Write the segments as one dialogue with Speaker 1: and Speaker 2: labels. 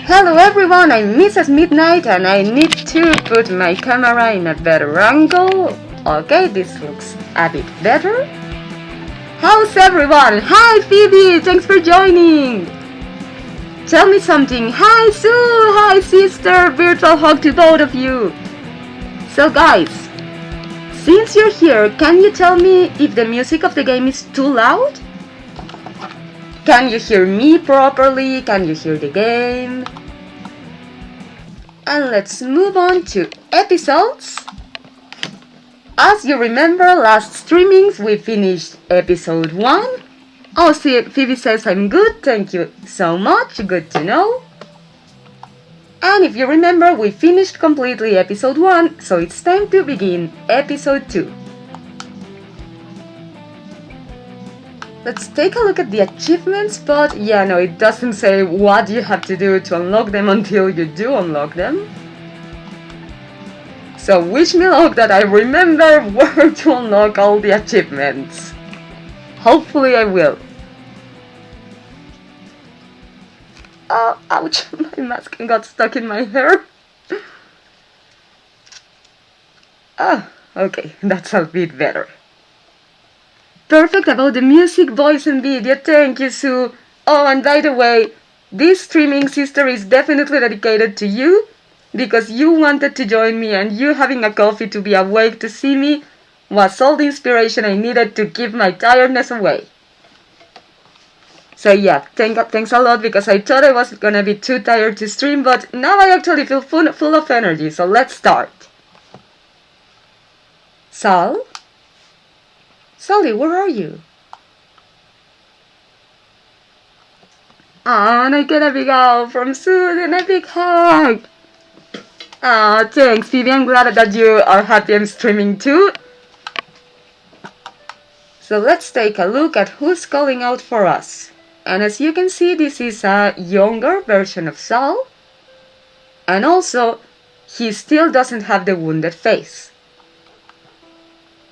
Speaker 1: Hello everyone, I'm Mrs. Midnight and I need to put my camera in a better angle. Okay, this looks a bit better. How's everyone? Hi Phoebe, thanks for joining. Tell me something. Hi Sue, hi sister, virtual hug to both of you. So guys, since you're here, can you tell me if the music of the game is too loud? Can you hear me properly? Can you hear the game? And let's move on to episodes. As you remember, last streamings we finished episode 1. Oh, see, Phoebe says I'm good, thank you so much, good to know. And if you remember, we finished completely episode 1, so it's time to begin episode 2. Let's take a look at the achievements, but yeah, no, it doesn't say what you have to do to unlock them until you do unlock them. So wish me luck that I remember where to unlock all the achievements. Hopefully I will. Oh, ouch, my mask got stuck in my hair. Oh, okay, that's a bit better. Perfect about the music, voice and video, thank you Sue. Oh, and by the way, this streaming sister is definitely dedicated to you, because you wanted to join me and you having a coffee to be awake to see me was all the inspiration I needed to keep my tiredness away. So yeah, thanks a lot, because I thought I was gonna be too tired to stream, but now I actually feel full of energy, so let's start. Sal? Sally, where are you? Oh, and I get a big owl from Sue and a big hug. Oh, thanks, Phoebe. I'm glad that you are happy I'm streaming too. So let's take a look at who's calling out for us. And as you can see, this is a younger version of Sal. And also, he still doesn't have the wounded face.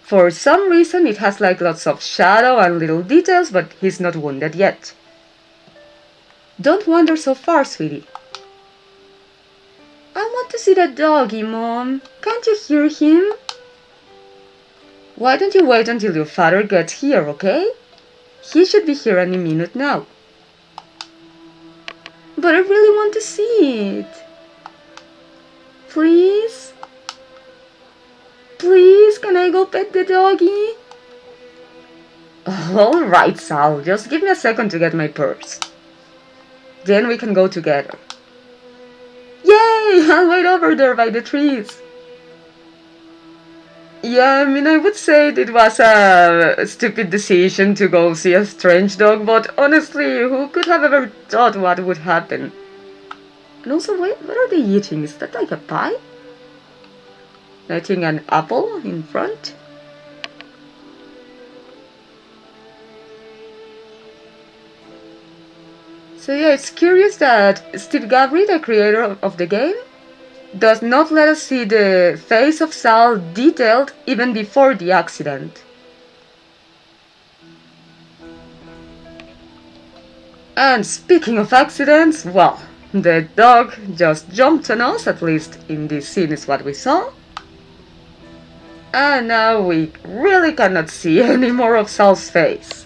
Speaker 1: For some reason, it has like lots of shadow and little details, but he's not wounded yet. Don't wander so far, sweetie. I want to see the doggy, Mom. Can't you hear him? Why don't you wait until your father gets here, okay? He should be here any minute now. But I really want to see it. Please? Please, can I go pet the doggy? Alright, Sal, just give me a second to get my purse. Then we can go together. Yay! I'll wait over there by the trees. Yeah, I mean, I would say it was a stupid decision to go see a strange dog, but honestly, who could have ever thought what would happen? And also, wait, what are they eating? Is that like a pie? Eating an apple in front? So yeah, it's curious that Steve Gabry, the creator of the game, does not let us see the face of Sal detailed even before the accident. And speaking of accidents, well, the dog just jumped on us, at least in this scene is what we saw. And now we really cannot see any more of Sal's face.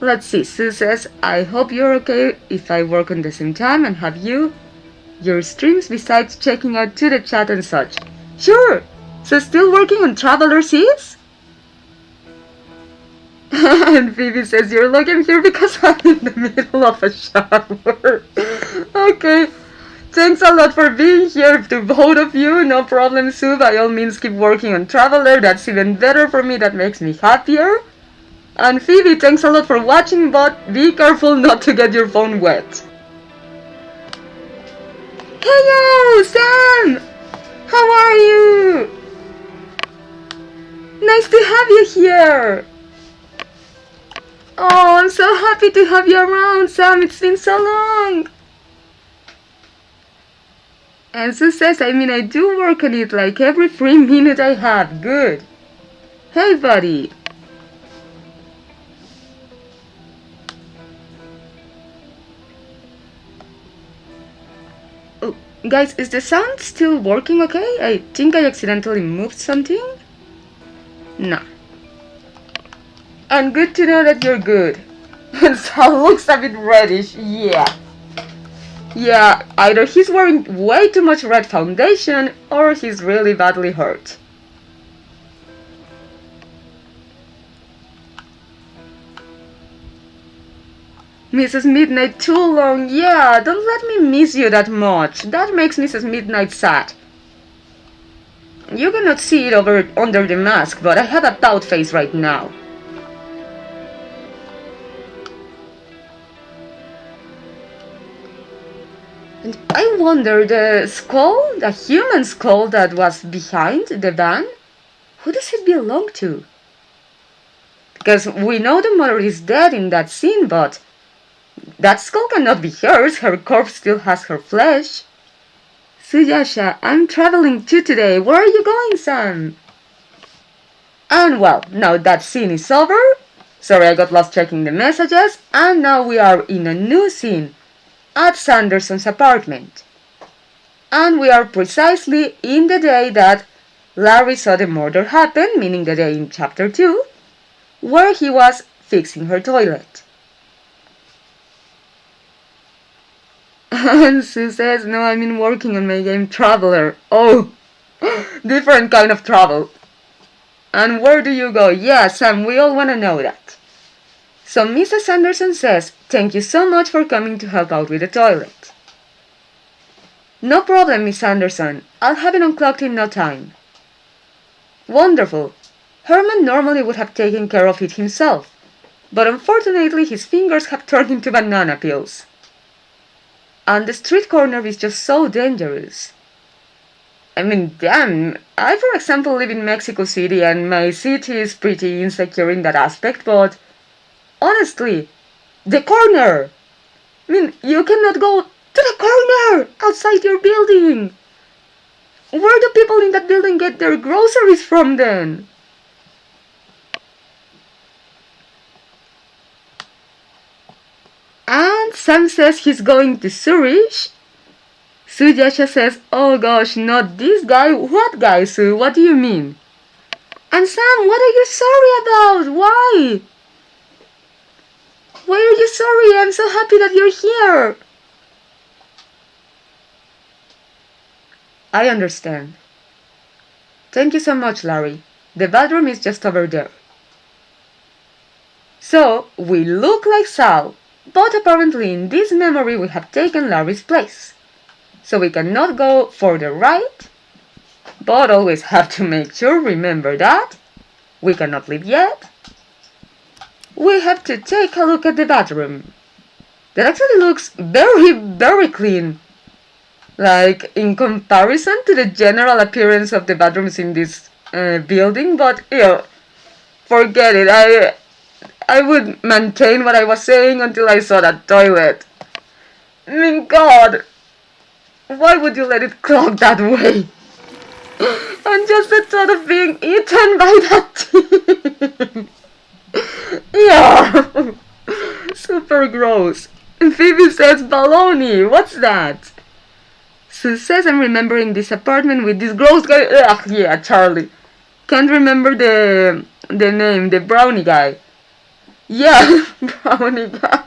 Speaker 1: Let's see, Sue says, I hope you're okay if I work on the same time and have your streams besides checking out to the chat and such. Sure! So still working on Traveler Seas? And Phoebe says, you're lucky I'm here because I'm in the middle of a shower. Okay. Thanks a lot for being here to both of you. No problem, Sue. By all means, keep working on Traveler. That's even better for me. That makes me happier. And Phoebe, thanks a lot for watching, but be careful not to get your phone wet. Heyo, Sam! How are you? Nice to have you here. Oh, I'm so happy to have you around, Sam. It's been so long. And Sue says, I mean, I do work on it like every free minute I have. Good. Hey, buddy. Guys, is the sound still working okay? I think I accidentally moved something. No. And good to know that you're good. And Sal looks a bit reddish, yeah. Yeah, either he's wearing way too much red foundation or he's really badly hurt. Mrs. Midnight too long, yeah, don't let me miss you that much. That makes Mrs. Midnight sad. You cannot see it under the mask, but I have a pout face right now. And I wonder, the skull, the human skull that was behind the van, who does it belong to? Because we know the mother is dead in that scene, but that skull cannot be hers, her corpse still has her flesh. Suyasha, I'm traveling too today. Where are you going, Sam? And well, now that scene is over. Sorry, I got lost checking the messages. And now we are in a new scene at Sanderson's apartment. And we are precisely in the day that Larry saw the murder happen, meaning the day in chapter 2, where he was fixing her toilet. And Sue says, no, I mean working on my game Traveler. Oh, different kind of travel. And where do you go? Yeah, Sam, we all want to know that. So Mrs. Anderson says, thank you so much for coming to help out with the toilet. No problem, Miss Anderson. I'll have it unclogged in no time. Wonderful. Herman normally would have taken care of it himself, but unfortunately his fingers have turned into banana peels. And the street corner is just so dangerous. I mean, damn, I for example live in Mexico City and my city is pretty insecure in that aspect, but honestly, the corner! I mean, you cannot go to the corner outside your building! Where do people in that building get their groceries from then? And Sam says he's going to Zurich. Suyasha says, oh gosh, not this guy. What guy, Sue? What do you mean? And Sam, what are you sorry about? Why? Why are you sorry? I'm so happy that you're here. I understand. Thank you so much, Larry. The bathroom is just over there. So, we look like Sal, but apparently in this memory we have taken Larry's place. So we cannot go for the right, but always have to make sure, remember that. We cannot leave yet. We have to take a look at the bathroom. That actually looks very, very clean. Like, in comparison to the general appearance of the bathrooms in this building, but ew, forget it. I would maintain what I was saying until I saw that toilet. I mean, God, why would you let it clog that way? And just the thought of being eaten by that thing. Yeah, super gross. Phoebe says baloney. What's that? Sue says I'm remembering this apartment with this gross guy. Ugh, yeah, Charlie. Can't remember the name, the brownie guy. Yeah, brownie guy.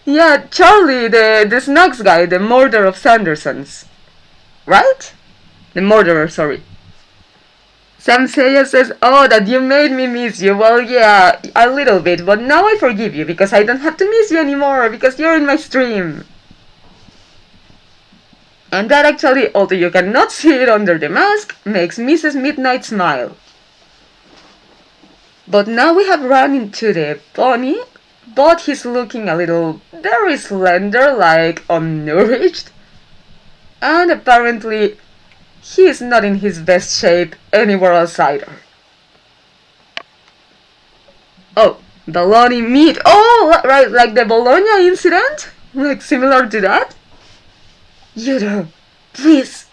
Speaker 1: Yeah, Charlie, the snacks guy, the murderer of Sanderson's. Right? The murderer, sorry. Sam Saya says, oh, that you made me miss you. Well, yeah, a little bit, but now I forgive you because I don't have to miss you anymore because you're in my stream. And that actually, although you cannot see it under the mask, makes Mrs. Midnight smile. But now we have run into the pony, but he's looking a little very slender, like unnourished. And apparently he is not in his best shape anywhere else either. Oh, bologna meat. Oh, right, like the Bologna incident? Like similar to that? Yudo, please,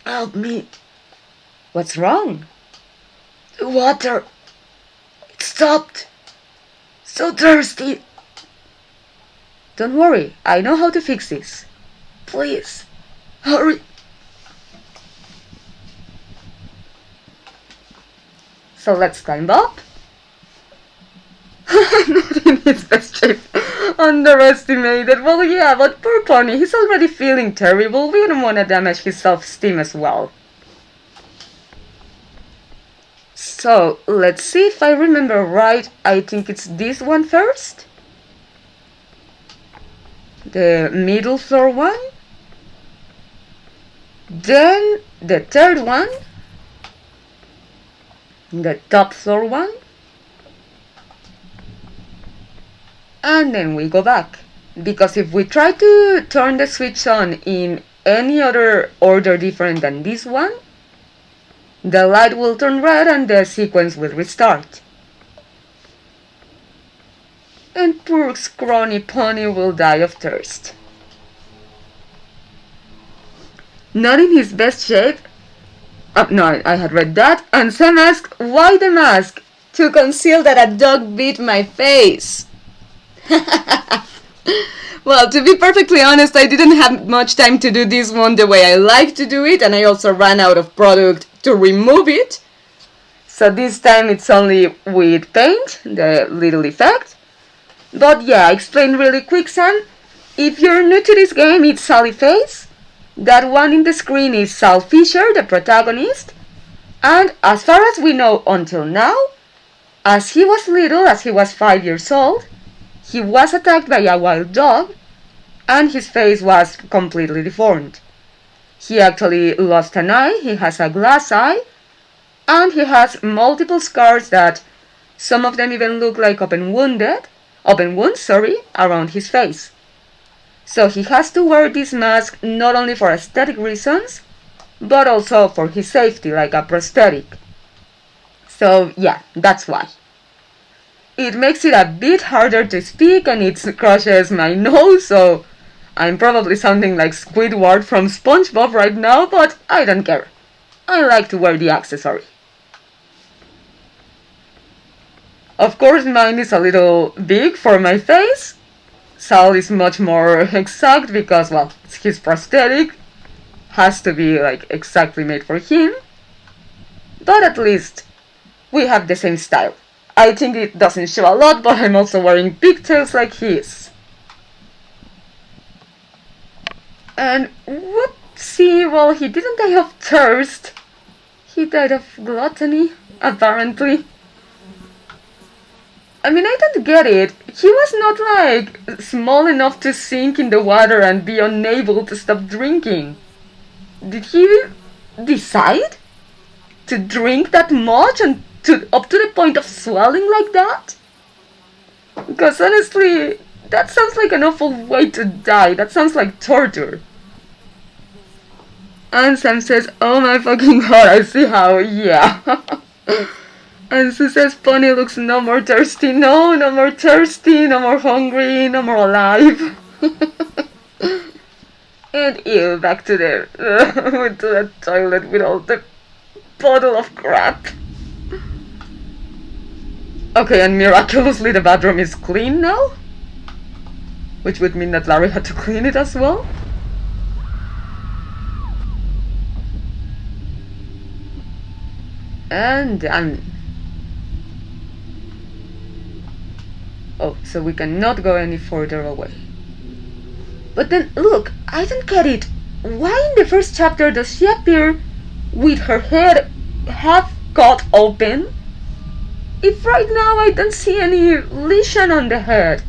Speaker 1: help me. What's wrong? The water. It stopped. So thirsty. Don't worry, I know how to fix this. Please. Hurry! So let's climb up. Not in his best shape. Underestimated. Well, yeah, but poor Pony, he's already feeling terrible. We don't want to damage his self-esteem as well. So, let's see if I remember right. I think it's this one first. The middle floor one. Then the third one. The top floor one. And then we go back. Because if we try to turn the switch on in any other order different than this one, the light will turn red and the sequence will restart. And poor scrawny Pony will die of thirst. Not in his best shape. No, I had read that. And Sam asked, why the mask? To conceal that a dog bit my face. Well, to be perfectly honest, I didn't have much time to do this one the way I like to do it, and I also ran out of product to remove it. So this time it's only with paint, the little effect. But yeah, I explain really quick, Sam. If you're new to this game, it's Sally Face. That one in the screen is Sal Fisher, the protagonist. And as far as we know until now, as he was little, as he was 5 years old, he was attacked by a wild dog, and his face was completely deformed. He actually lost an eye, he has a glass eye, and he has multiple scars that some of them even look like open wounds, around his face. So he has to wear this mask not only for aesthetic reasons, but also for his safety, like a prosthetic. So yeah, that's why. It makes it a bit harder to speak and it crushes my nose, so I'm probably sounding like Squidward from SpongeBob right now, but I don't care. I like to wear the accessory. Of course, mine is a little big for my face. Sal is much more exact because, well, his prosthetic has to be like exactly made for him. But at least we have the same style. I think it doesn't show a lot, but I'm also wearing pigtails like he is. And whoopsie, well, he didn't die of thirst. He died of gluttony, apparently. I mean, I don't get it. He was not like small enough to sink in the water and be unable to stop drinking. Did he decide to drink that much and up to the point of swelling like that? Because honestly, that sounds like an awful way to die. That sounds like torture. And Sam says, oh my fucking god, I see how, yeah. And Sue says, Pony looks no more thirsty. No, no more thirsty, no more hungry, no more alive. And ew, back to the to the toilet with all the bottle of crap. Okay, and miraculously the bathroom is clean now, which would mean that Larry had to clean it as well. And done. Oh, so we cannot go any further away. But then, look, I don't get it. Why in the first chapter does she appear with her head half cut open, if right now I don't see any lesion on the head?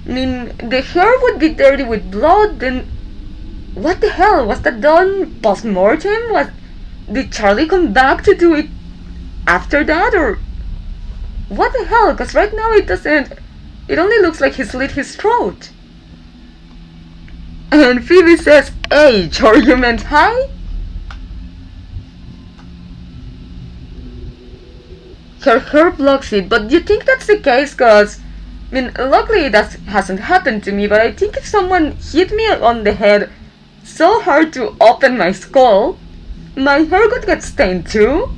Speaker 1: I mean, the hair would be dirty with blood, then what the hell? Was that done post-mortem? Did Charlie come back to do it after that, or what the hell? Because right now it only looks like he slit his throat. And Phoebe says, age, or you meant high? Her hair blocks it, but do you think that's the case? Because, I mean, luckily that hasn't happened to me, but I think if someone hit me on the head so hard to open my skull, my hair could get stained too.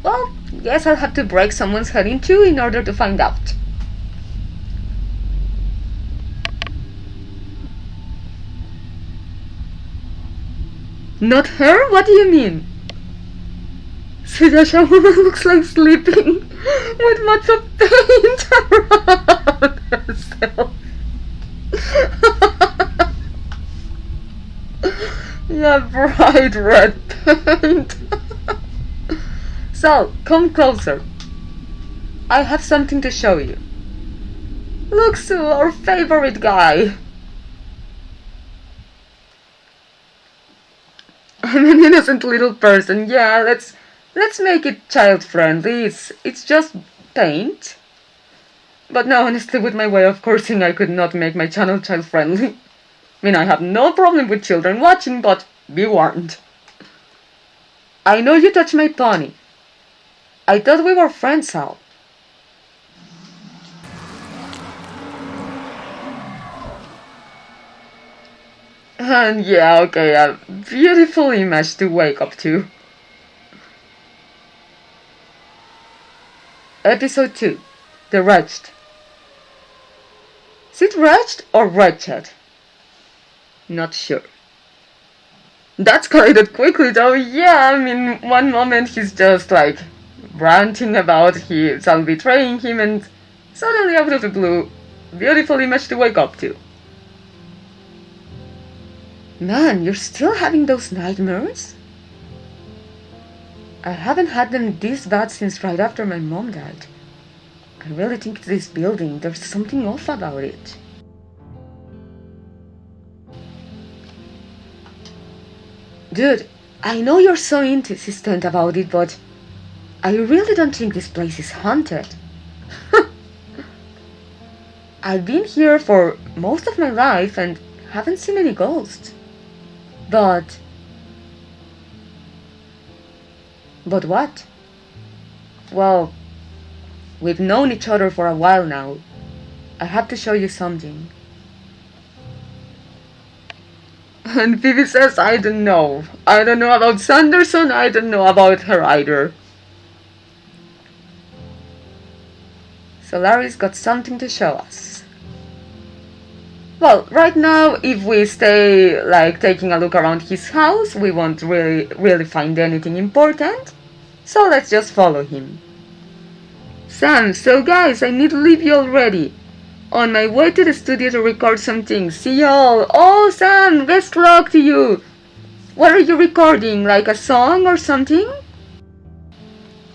Speaker 1: Well, guess I'll have to break someone's head in two in order to find out. Not her? What do you mean? Sudasha woman looks like sleeping with much of paint around herself. Yeah, bright red paint. So, come closer. I have something to show you. Look, Sue, our favorite guy. I'm an innocent little person. Yeah, let's make it child friendly. It's just paint. But no, honestly, with my way of cursing, I could not make my channel child friendly. I mean, I have no problem with children watching, but be warned. I know you touched my pony. I thought we were friends, Sal. And yeah, okay, a beautiful image to wake up to. Episode 2. The Wretched. Is it Wretched or Wretched? Not sure. That escalated quickly though. Yeah, I mean, one moment he's just like ranting about Sal betraying him, and suddenly out of the blue, beautiful image to wake up to. Man, you're still having those nightmares? I haven't had them this bad since right after my mom died. I really think this building, there's something off about it. Dude, I know you're so insistent about it, but I really don't think this place is haunted. I've been here for most of my life and haven't seen any ghosts. But what? Well, we've known each other for a while now. I have to show you something. And Phoebe says, I don't know. I don't know about Sanderson, I don't know about her either. So Larry's got something to show us. Well, right now, if we stay, like, taking a look around his house, we won't really find anything important. So let's just follow him. Sam, so guys, I need to leave you already. On my way to the studio to record some things. See y'all. Oh, Sam, best luck to you. What are you recording? Like a song or something?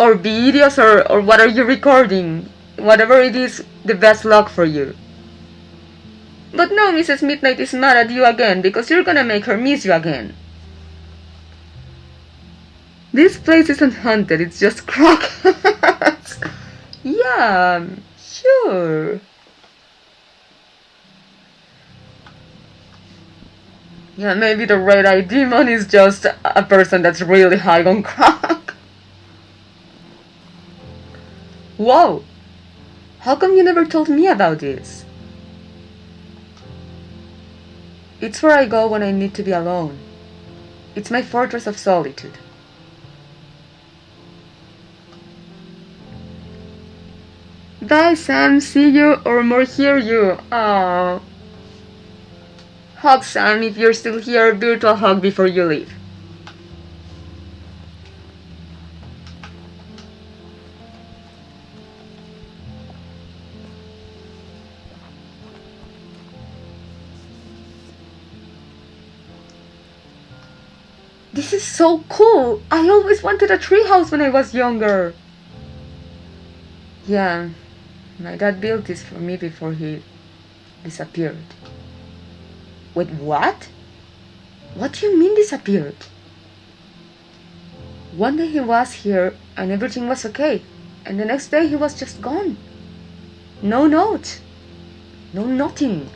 Speaker 1: Or videos or what are you recording? Whatever it is, the best luck for you. But no, Mrs. Midnight is mad at you again because you're gonna make her miss you again. This place isn't haunted, it's just crockets. Yeah, sure. Yeah, maybe the red-eyed demon is just a person that's really high on crack. Whoa! How come you never told me about this? It's where I go when I need to be alone. It's my fortress of solitude. Bye, Sam. See you or more hear you. Aww. Hug, Sam, if you're still here. Virtual hug before you leave. This is so cool! I always wanted a treehouse when I was younger. Yeah, my dad built this for me before he disappeared. Wait, what? What do you mean disappeared? One day he was here and everything was okay, and the next day he was just gone. No note. No nothing.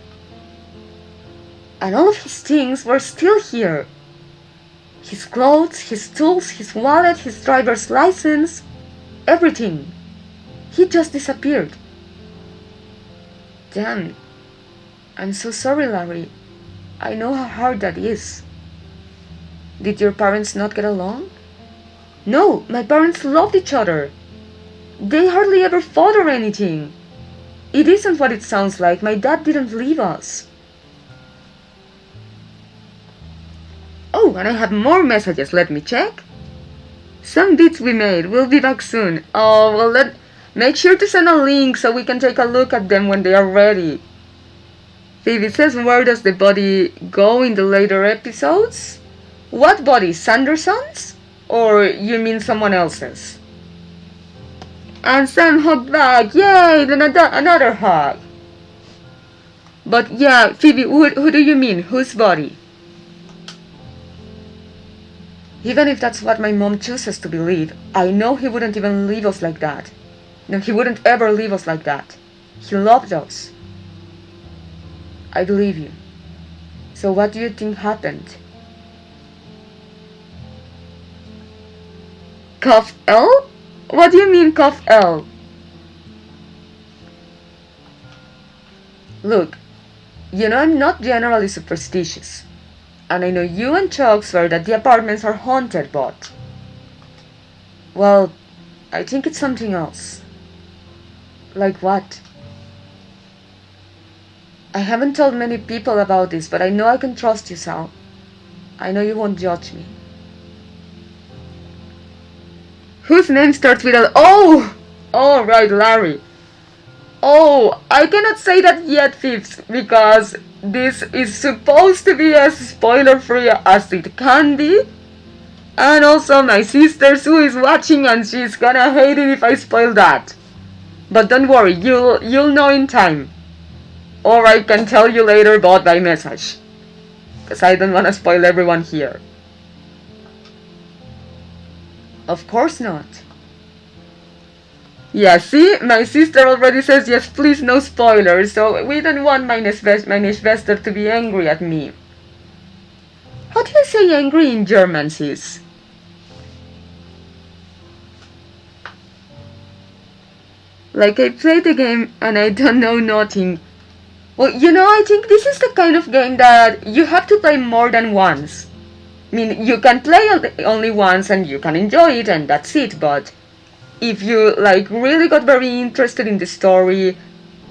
Speaker 1: And all of his things were still here. His clothes, his tools, his wallet, his driver's license, everything. He just disappeared. Damn. I'm so sorry, Larry. I know how hard that is. Did your parents not get along? No, my parents loved each other. They hardly ever fought or anything. It isn't what it sounds like. My dad didn't leave us. Oh, and I have more messages. Let me check. Some bits we made. We'll be back soon. Oh, well, make sure to send a link so we can take a look at them when they are ready. Phoebe says, where does the body go in the later episodes? What body? Sanderson's? Or you mean someone else's? And Sam hugged back. Yay! Another hug. But yeah, Phoebe, who do you mean? Whose body? Even if that's what my mom chooses to believe, I know he wouldn't even leave us like that. No, he wouldn't ever leave us like that. He loved us. I believe you. So what do you think happened? Cuff L? What do you mean, Cuff L? Look, you know I'm not generally superstitious. And I know you and Chuck swear that the apartments are haunted, but... Well, I think it's something else. Like what? I haven't told many people about this, but I know I can trust you, Sal. I know you won't judge me. Whose name starts with a... Oh! Oh, right, Larry. Oh, I cannot say that yet, Phipps, because this is supposed to be as spoiler-free as it can be. And also my sister Sue is watching and she's gonna hate it if I spoil that. But don't worry, you'll know in time. Or I can tell you later but by message. Because I don't want to spoil everyone here. Of course not. Yeah, see? My sister already says yes, please, no spoilers, so we don't want my Schwester to be angry at me. How do you say angry in German, sis? Like I played the game and I don't know nothing. Well, you know, I think this is the kind of game that you have to play more than once. I mean, you can play only once and you can enjoy it and that's it, but... if you like really got very interested in the story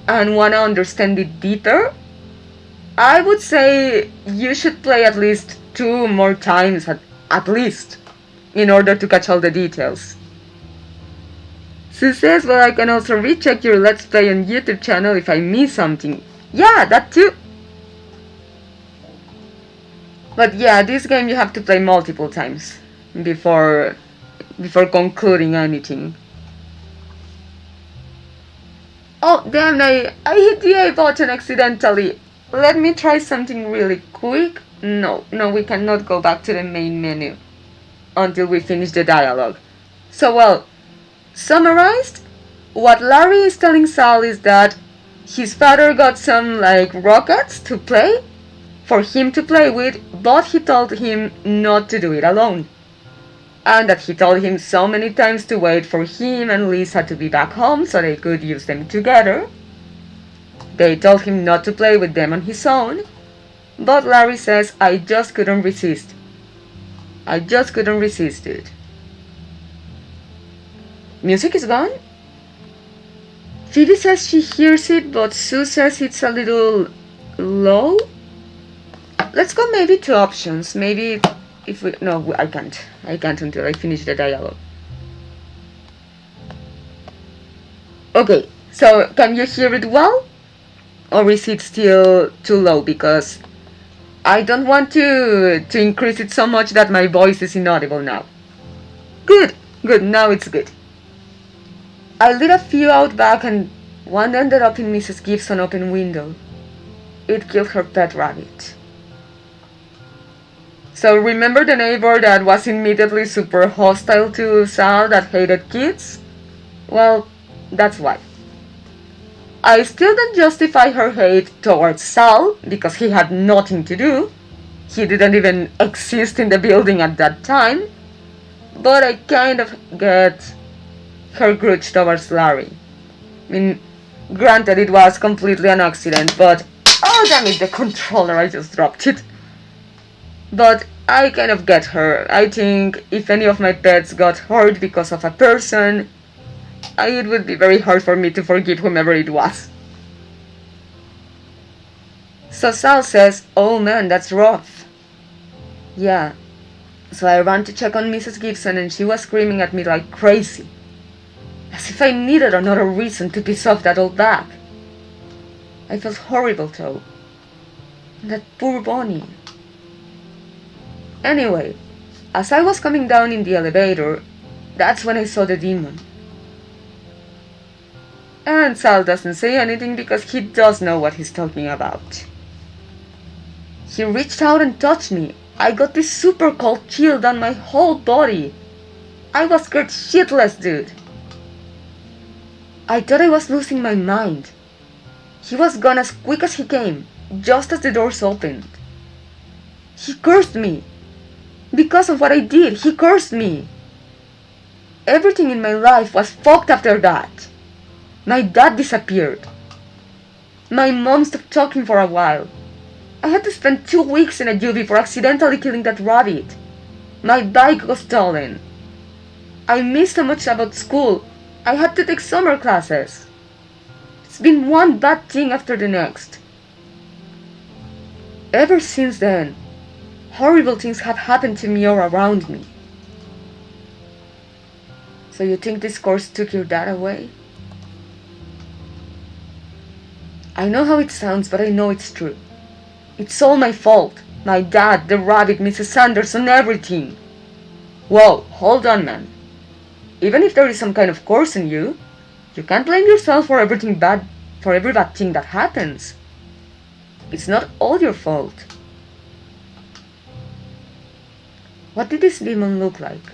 Speaker 1: and want to understand it deeper, I would say you should play at least 2 more times at least in order to catch all the details. Sue says, well, I can also recheck your Let's Play on YouTube channel if I miss something. Yeah, that too. But yeah, this game you have to play multiple times before concluding anything. Oh damn, I hit the A button accidentally. Let me try something really quick. No, we cannot go back to the main menu until we finish the dialogue. So well, summarized, what Larry is telling Sal is that his father got some like rockets to play, for him to play with, but he told him not to do it alone. And that he told him so many times to wait for him and Lisa to be back home so they could use them together. They told him not to play with them on his own, but Larry says, I just couldn't resist. I just couldn't resist it. Music is gone? Phoebe says she hears it, but Sue says it's a little low. Let's go maybe to options. Maybe if we... No, I can't. I can't until I finish the dialogue. Okay, so can you hear it well? Or is it still too low? Because I don't want to increase it so much that my voice is inaudible now. Good, now it's good. I lit a few out back and one ended up in Mrs. Gibson's open window. It killed her pet rabbit. So remember the neighbor that was immediately super hostile to Sal that hated kids? Well, that's why. I still don't justify her hate towards Sal, because he had nothing to do. He didn't even exist in the building at that time. But I kind of get her grudge towards Larry. I mean, granted it was completely an accident, but... Oh damn it, the controller, I just dropped it. But I kind of get her. I think if any of my pets got hurt because of a person, it would be very hard for me to forgive whomever it was. So Sal says, "Oh man, that's rough." Yeah. So I ran to check on Mrs. Gibson and she was screaming at me like crazy. As if I needed another reason to piss off that old bag. I felt horrible though. That poor Bonnie. Anyway, as I was coming down in the elevator, that's when I saw the demon. And Sal doesn't say anything because he does know what he's talking about. He reached out and touched me. I got this super cold chill down my whole body. I was scared shitless, dude. I thought I was losing my mind. He was gone as quick as he came, just as the doors opened. He cursed me. Because of what I did, he cursed me. Everything in my life was fucked after that. My dad disappeared. My mom stopped talking for a while. I had to spend 2 weeks in a juvie for accidentally killing that rabbit. My bike was stolen. I missed so much about school. I had to take summer classes. It's been one bad thing after the next. Ever since then, horrible things have happened to me or around me. So you think this course took your dad away? I know how it sounds, but I know it's true. It's all my fault. My dad, the rabbit, Mrs. Sanderson, everything. Whoa, hold on, man. Even if there is some kind of curse in you, you can't blame yourself for every bad thing that happens. It's not all your fault. What did this demon look like?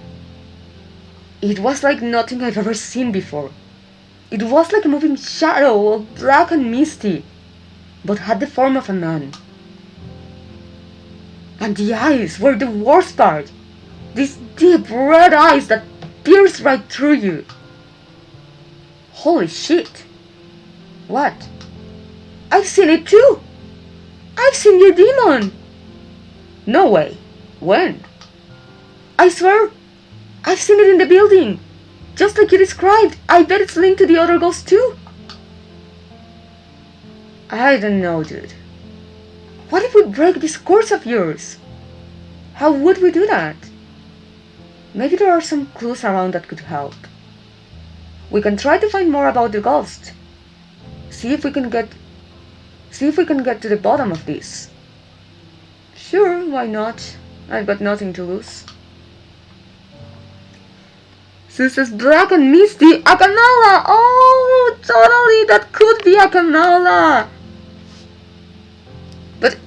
Speaker 1: It was like nothing I've ever seen before. It was like a moving shadow, all black and misty, but had the form of a man. And the eyes were the worst part. These deep red eyes that pierce right through you. Holy shit. What? I've seen it too. I've seen your demon. No way. When? I swear, I've seen it in the building. Just like you described. I bet it's linked to the other ghosts too. I don't know, dude. What if we break this curse of yours? How would we do that? Maybe there are some clues around that could help. We can try to find more about the ghost. See if we can get to the bottom of this. Sure, why not? I've got nothing to lose. This is black and misty. A canola! Oh, totally, that could be a canola. But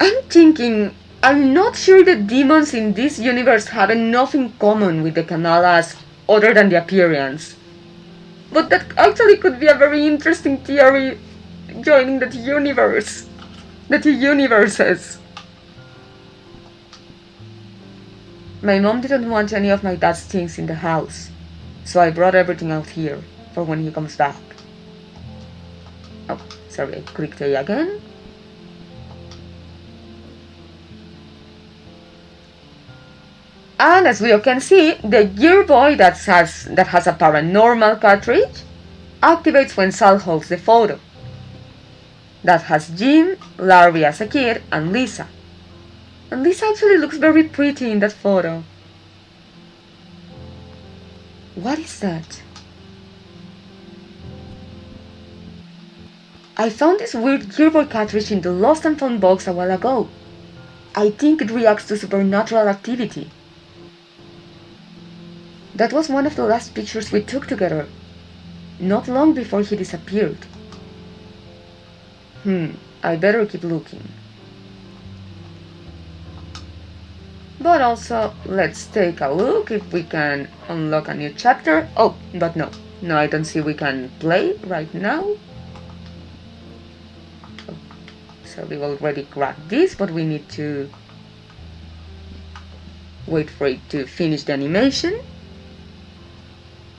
Speaker 1: I'm not sure the demons in this universe have enough in common with the canolas other than the appearance. But that actually could be a very interesting theory joining that universe. The two universes. My mom didn't want any of my dad's things in the house, so I brought everything out here for when he comes back. Oh, sorry, I clicked A again. And as we all can see, the Gear Boy that has a paranormal cartridge activates when Sal holds the photo. That has Jim, Larry as a kid, and Lisa. And Lisa actually looks very pretty in that photo. What is that? I found this weird Gear Boy cartridge in the lost and found box a while ago. I think it reacts to supernatural activity. That was one of the last pictures we took together, not long before he disappeared. I better keep looking. But also, let's take a look if we can unlock a new chapter. Oh, but no, I don't see we can play right now. Oh, so we already grabbed this, but we need to wait for it to finish the animation.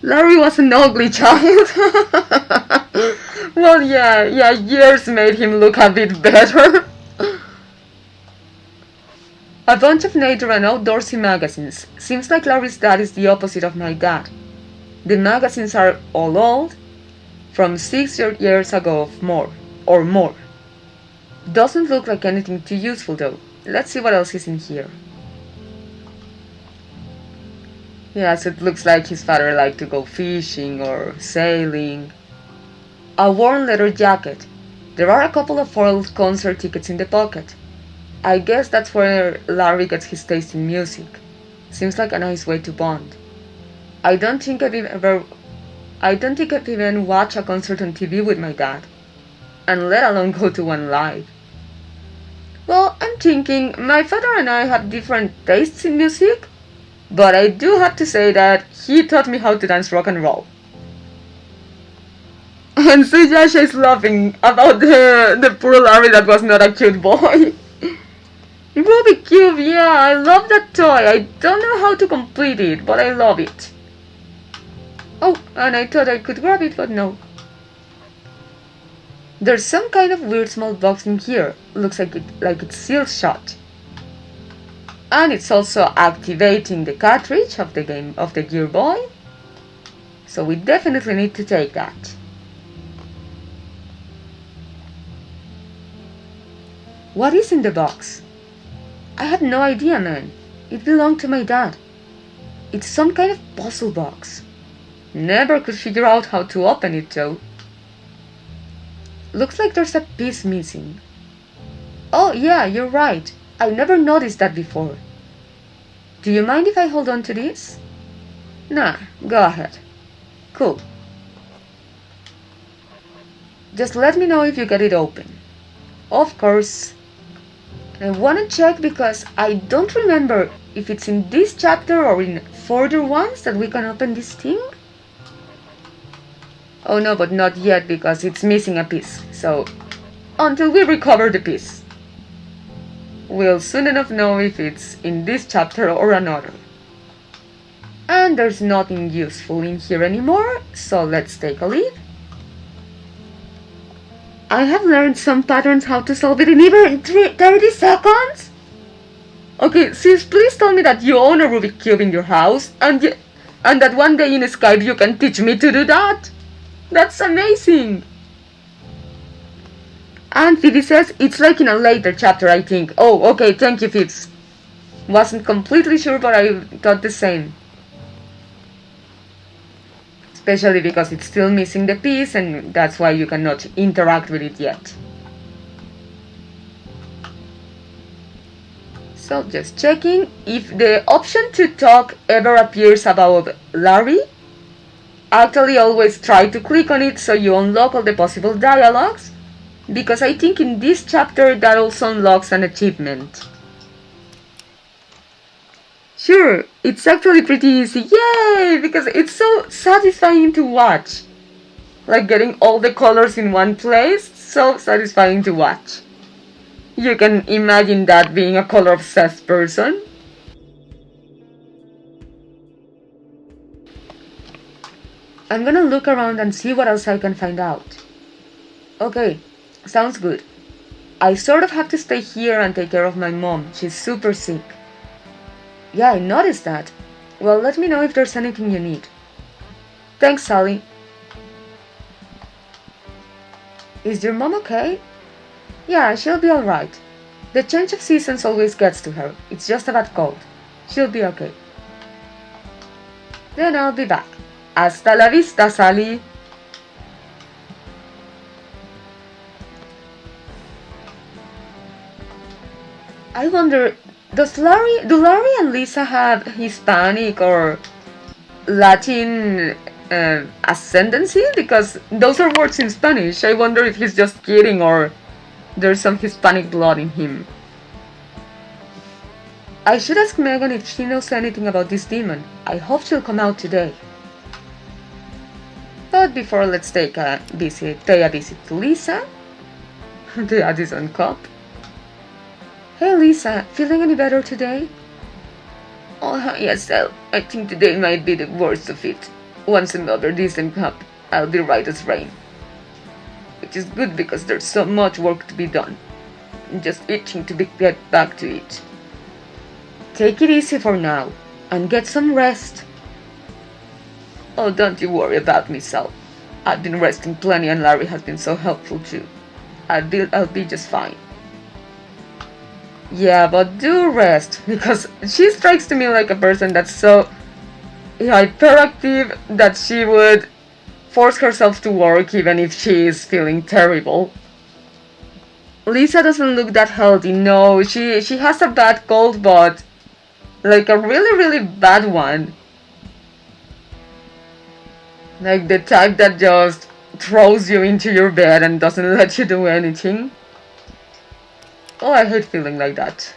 Speaker 1: Larry was an ugly child. Well, yeah, years made him look a bit better. A bunch of nature and outdoorsy magazines. Seems like Larry's dad is the opposite of my dad. The magazines are all old, from 6 years ago or more. Doesn't look like anything too useful though. Let's see what else is in here. Yes, it looks like his father liked to go fishing or sailing. A worn leather jacket. There are a couple of foiled concert tickets in the pocket. I guess that's where Larry gets his taste in music. Seems like a nice way to bond. I don't think I've even watched a concert on TV with my dad, and let alone go to one live. Well, I'm thinking my father and I have different tastes in music, but I do have to say that he taught me how to dance rock and roll. And Sujasha is laughing about the poor Larry that was not a cute boy. Rubik Cube, yeah, I love that toy. I don't know how to complete it, but I love it. Oh, and I thought I could grab it, but no. There's some kind of weird small box in here. Looks like it's sealed shut. And it's also activating the cartridge of the Gear Boy. So we definitely need to take that. What is in the box? I have no idea, man. It belonged to my dad. It's some kind of puzzle box. Never could figure out how to open it though. Looks like there's a piece missing. Oh yeah, you're right. I never noticed that before. Do you mind if I hold on to this? Nah, go ahead. Cool. Just let me know if you get it open. Of course. I want to check because I don't remember if it's in this chapter or in further ones that we can open this thing. Oh no, but not yet because it's missing a piece. So, until we recover the piece, we'll soon enough know if it's in this chapter or another. And there's nothing useful in here anymore, so let's take a leave. I have learned some patterns how to solve it in even 30 seconds? Okay, sis, please tell me that you own a Rubik Cube in your house and that one day in Skype you can teach me to do that. That's amazing. And Phoebe says it's like in a later chapter, I think. Oh, okay, thank you, Phoebs. Wasn't completely sure, but I thought the same. Especially because it's still missing the piece and that's why you cannot interact with it yet. So just checking if the option to talk ever appears above Larry. Actually always try to click on it so you unlock all the possible dialogues, because I think in this chapter that also unlocks an achievement. Sure, it's actually pretty easy, yay! Because it's so satisfying to watch. Like getting all the colors in one place, so satisfying to watch. You can imagine that being a color-obsessed person. I'm gonna look around and see what else I can find out. Okay, sounds good. I sort of have to stay here and take care of my mom. She's super sick. Yeah, I noticed that. Well, let me know if there's anything you need. Thanks, Sally. Is your mom okay? Yeah, she'll be alright. The change of seasons always gets to her. It's just a bad cold. She'll be okay. Then I'll be back. Hasta la vista, Sally. I wonder, do Larry and Lisa have Hispanic or Latin ascendancy? Because those are words in Spanish. I wonder if he's just kidding or there's some Hispanic blood in him. I should ask Megan if she knows anything about this demon. I hope she'll come out today. But before, let's pay a visit to Lisa, the Addison Cup. Hey Lisa, feeling any better today? Oh yes, I think today might be the worst of it. Once another decent cup, I'll be right as rain. Which is good because there's so much work to be done. I'm just itching to get back to it. Take it easy for now, and get some rest. Oh, don't you worry about me, Sal. I've been resting plenty and Larry has been so helpful too. I'll be just fine. Yeah, but do rest, because she strikes to me like a person that's so hyperactive that she would force herself to work even if she is feeling terrible. Lisa doesn't look that healthy, no, she has a bad cold, but like a really, really bad one. Like the type that just throws you into your bed and doesn't let you do anything. Oh, I hate feeling like that.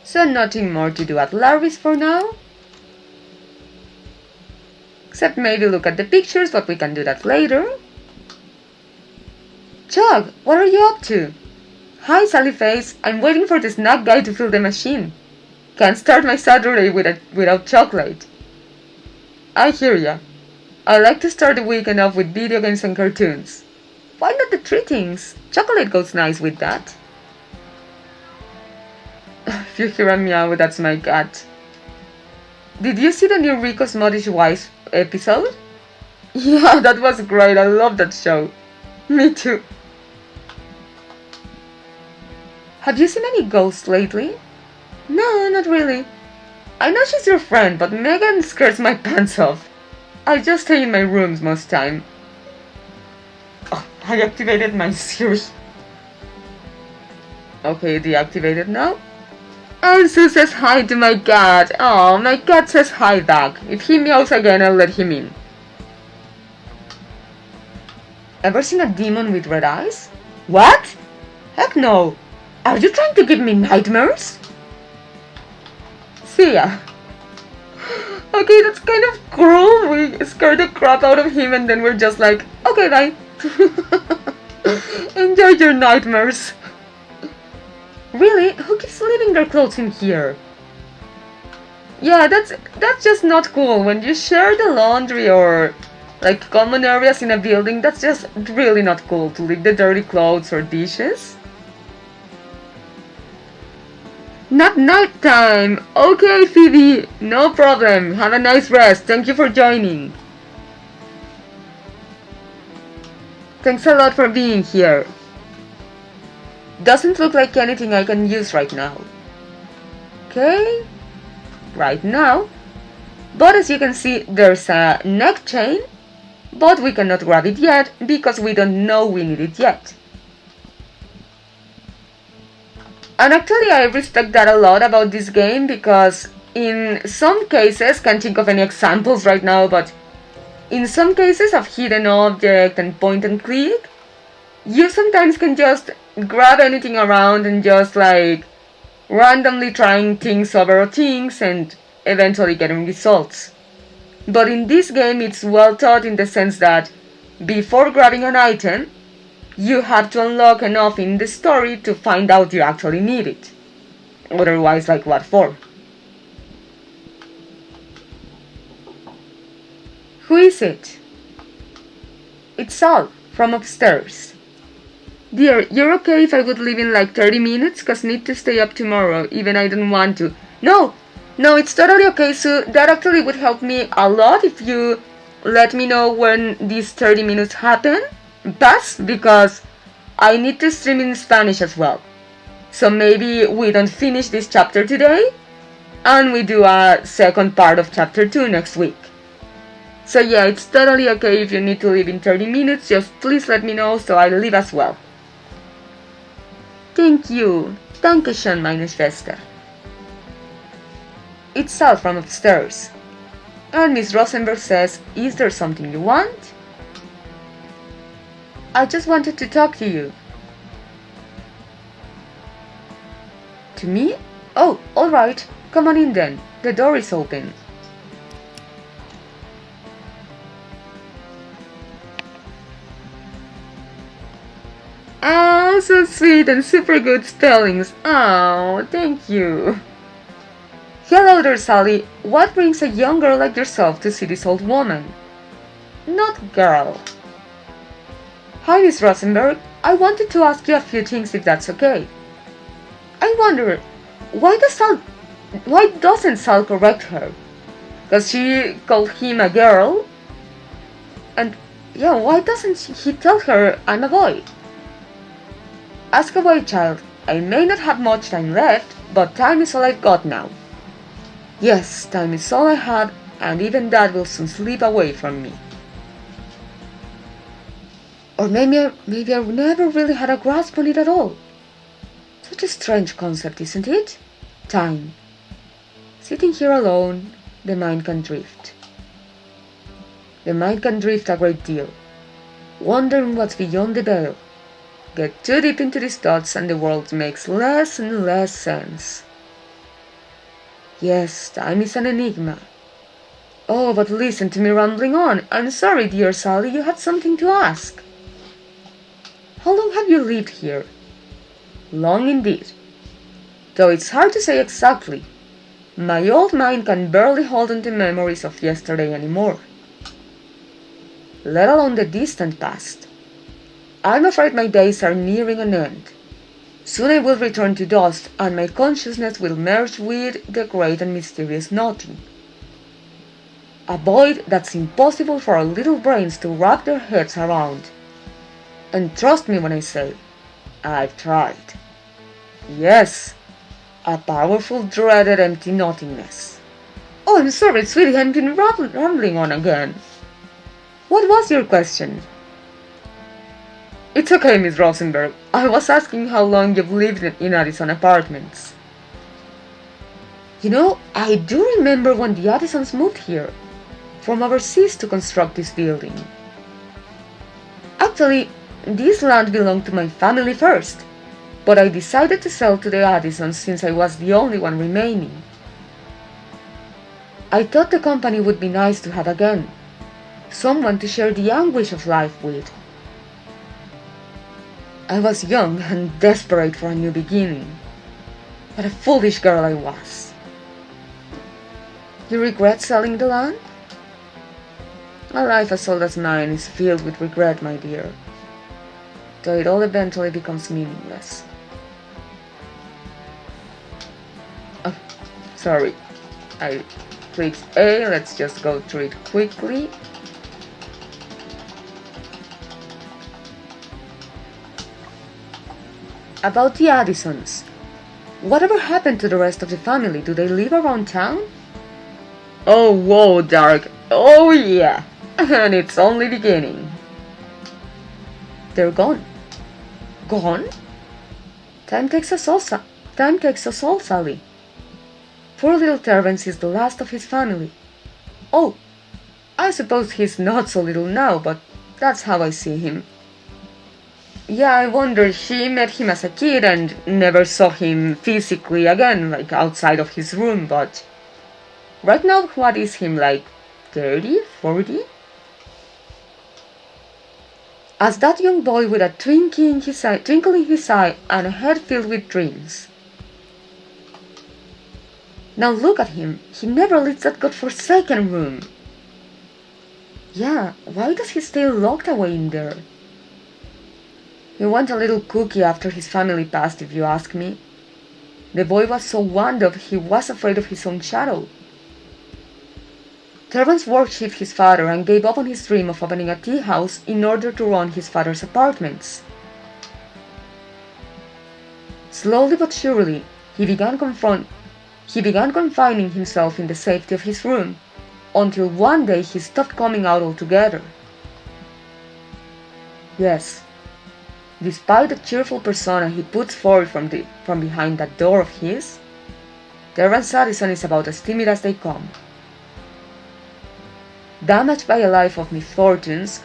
Speaker 1: So nothing more to do at Larry's for now. Except maybe look at the pictures, but we can do that later. Chuck, what are you up to? Hi, Sallyface. I'm waiting for the snack guy to fill the machine. Can't start my Saturday without chocolate. I hear ya. I like to start the weekend off with video games and cartoons. Why not the three things? Chocolate goes nice with that. If you hear a meow, that's my cat. Did you see the new Rico's Modish Wife episode? Yeah, that was great. I love that show. Me too. Have you seen any ghosts lately? No, not really. I know she's your friend, but Megan scares my pants off. I just stay in my rooms most time. Oh, I activated my Siri. Okay, deactivated now. And Sue says hi to my cat. Oh, my cat says hi back. If he meows again, I'll let him in. Ever seen a demon with red eyes? What? Heck no. Are you trying to give me nightmares? See ya. Okay, that's kind of cruel. We scared the crap out of him and then we're just like, okay, bye. Enjoy your nightmares. Really? Who keeps leaving their clothes in here? Yeah, that's just not cool. When you share the laundry or like common areas in a building, that's just really not cool to leave the dirty clothes or dishes. Not night time. Okay, Phoebe. No problem. Have a nice rest. Thank you for joining. Thanks a lot for being here. Doesn't look like anything I can use right now. Okay. Right now. But as you can see, there's a neck chain. But we cannot grab it yet because we don't know we need it yet. And actually I respect that a lot about this game because in some cases, can't think of any examples right now, but in some cases of hidden object and point and click, you sometimes can just grab anything around and just like randomly trying things over things and eventually getting results. But in this game it's well taught in the sense that before grabbing an item, you have to unlock enough in the story to find out you actually need it. Otherwise, like what for? Who is it? It's Sal, from upstairs. Dear, you're okay if I would leave in like 30 minutes, cause need to stay up tomorrow, even I don't want to. No, it's totally okay, Sue. That actually would help me a lot if you let me know when these 30 minutes pass, because I need to stream in Spanish as well. So maybe we don't finish this chapter today, and we do a second part of chapter 2 next week. So yeah, it's totally okay if you need to leave in 30 minutes, just please let me know so I leave as well. Thank you. Dankeschön, meine Schwester. It's Sal from upstairs. And Miss Rosenberg says, is there something you want? I just wanted to talk to you. To me? Oh, alright. Come on in then. The door is open. Oh, so sweet and super good spellings. Oh, thank you. Hello there, Sally. What brings a young girl like yourself to see this old woman? Not girl. Hi, Miss Rosenberg. I wanted to ask you a few things if that's okay. I wonder, why doesn't Sal correct her? Because she called him a girl. And yeah, why doesn't he tell her I'm a boy? Ask away, child. I may not have much time left, but time is all I've got now. Yes, time is all I had, and even that will soon slip away from me. Or maybe I never really had a grasp on it at all. Such a strange concept, isn't it? Time. Sitting here alone, the mind can drift. The mind can drift a great deal, wondering what's beyond the veil. Get too deep into these thoughts and the world makes less and less sense. Yes, time is an enigma. Oh, but listen to me rambling on. I'm sorry, dear Sally, you had something to ask. How long have you lived here? Long indeed. Though it's hard to say exactly. My old mind can barely hold on to memories of yesterday anymore, let alone the distant past. I'm afraid my days are nearing an end. Soon I will return to dust, and my consciousness will merge with the great and mysterious nothing. A void that's impossible for our little brains to wrap their heads around. And trust me when I say, I've tried. Yes, a powerful, dreaded, empty nothingness. Oh, I'm sorry, sweetie, I've been rambling on again. What was your question? It's okay, Miss Rosenberg. I was asking how long you've lived in Addison Apartments. You know, I do remember when the Addisons moved here, from overseas to construct this building. Actually, this land belonged to my family first, but I decided to sell to the Addisons since I was the only one remaining. I thought the company would be nice to have again, someone to share the anguish of life with. I was young and desperate for a new beginning. What a foolish girl I was. You regret selling the land? A life as old as mine is filled with regret, my dear, though it all eventually becomes meaningless. Oh, sorry, I clicked A, let's just go through it quickly. About the Addisons. Whatever happened to the rest of the family? Do they live around town? Oh, whoa, Dark. Oh, yeah. And it's only beginning. They're gone. Gone? Time takes us all, Sally. Poor little Terence is the last of his family. Oh, I suppose he's not so little now, but that's how I see him. Yeah, I wonder, she met him as a kid and never saw him physically again, like outside of his room, but right now, what is him, like 30, 40? As that young boy with a twinkle in his eye and a head filled with dreams. Now look at him, he never leaves that godforsaken room. Yeah, why does he stay locked away in there? He went a little kooky after his family passed, if you ask me. The boy was so wound up he was afraid of his own shadow. Terence worshipped his father and gave up on his dream of opening a tea house in order to run his father's apartments. Slowly but surely, he began confining himself in the safety of his room, until one day he stopped coming out altogether. Yes, despite the cheerful persona he puts forward from behind that door of his, Terence Addison is about as timid as they come. Damaged by a life of misfortunes,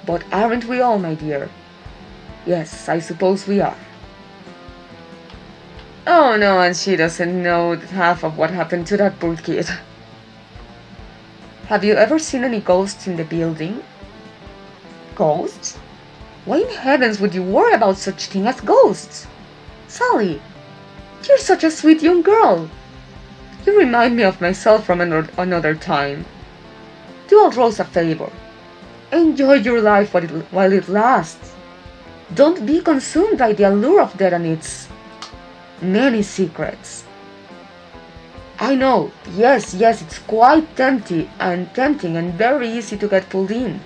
Speaker 1: but aren't we all, my dear? Yes, I suppose we are. Oh no, and she doesn't know half of what happened to that poor kid. Have you ever seen any ghosts in the building? Ghosts? Why in heavens would you worry about such thing as ghosts? Sally, you're such a sweet young girl. You remind me of myself from another time. Do old Rose a favor. Enjoy your life while it lasts. Don't be consumed by the allure of that and its many secrets. I know, yes, it's quite tempting and very easy to get pulled in.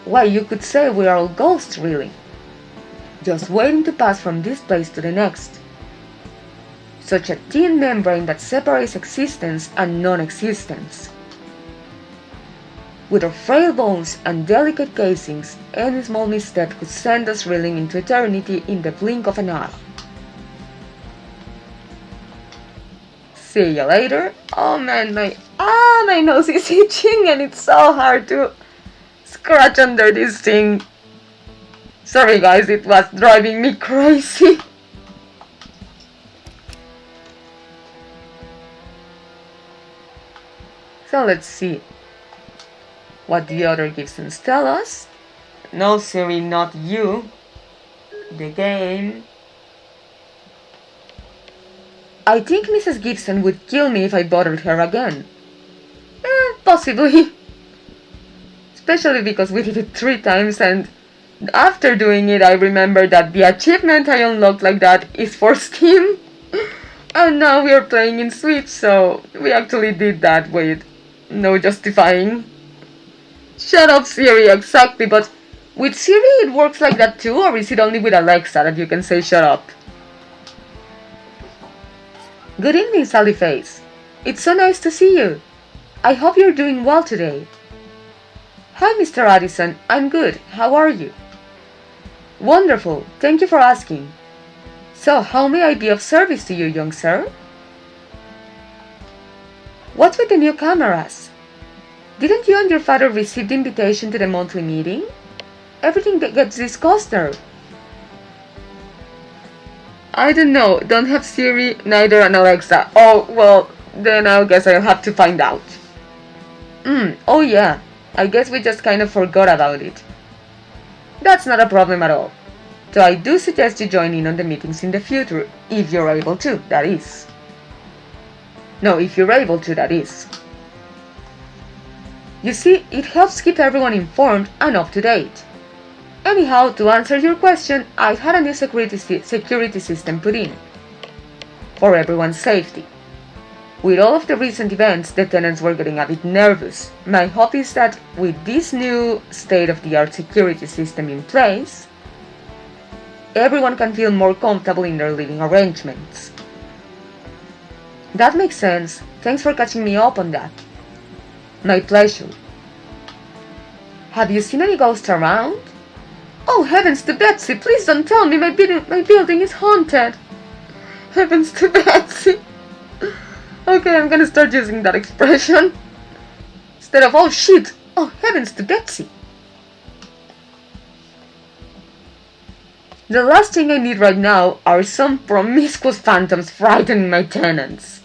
Speaker 1: Why, you could say we are all ghosts, really. Just waiting to pass from this place to the next. Such a thin membrane that separates existence and non-existence. With our frail bones and delicate casings, any small misstep could send us reeling into eternity in the blink of an eye. See you later. Oh man, my nose is itching and it's so hard to scratch under this thing. Sorry guys, it was driving me crazy. So let's see what the other Gibsons tell us. No, Siri, not you. The game. I think Mrs. Gibson would kill me if I bothered her again. Possibly. Especially because we did it 3 times and after doing it I remember that the achievement I unlocked like that is for Steam. And now we are playing in Switch, so we actually did that with no justifying. Shut up, Siri, exactly, but with Siri it works like that too, or is it only with Alexa that you can say shut up? Good evening, Sally Face. It's so nice to see you. I hope you're doing well today. Hi, Mr. Addison. I'm good. How are you? Wonderful. Thank you for asking. So, how may I be of service to you, young sir? What's with the new cameras? Didn't you and your father receive the invitation to the monthly meeting? Everything that gets discussed there. I don't know. Don't have Siri, neither an Alexa. Oh, well, then I guess I'll have to find out. Oh yeah. I guess we just kind of forgot about it. That's not a problem at all. So I do suggest you join in on the meetings in the future, if you're able to, that is. No, if you're able to, that is. You see, it helps keep everyone informed and up to date. Anyhow, to answer your question, I've had a new security system put in. For everyone's safety. With all of the recent events, the tenants were getting a bit nervous. My hope is that with this new state-of-the-art security system in place, everyone can feel more comfortable in their living arrangements. That makes sense. Thanks for catching me up on that. My pleasure. Have you seen any ghosts around? Oh, heavens to Betsy, please don't tell me my building is haunted. Heavens to Betsy. Okay, I'm gonna start using that expression. Instead of, oh shit, oh heavens to Betsy. The last thing I need right now are some promiscuous phantoms frightening my tenants.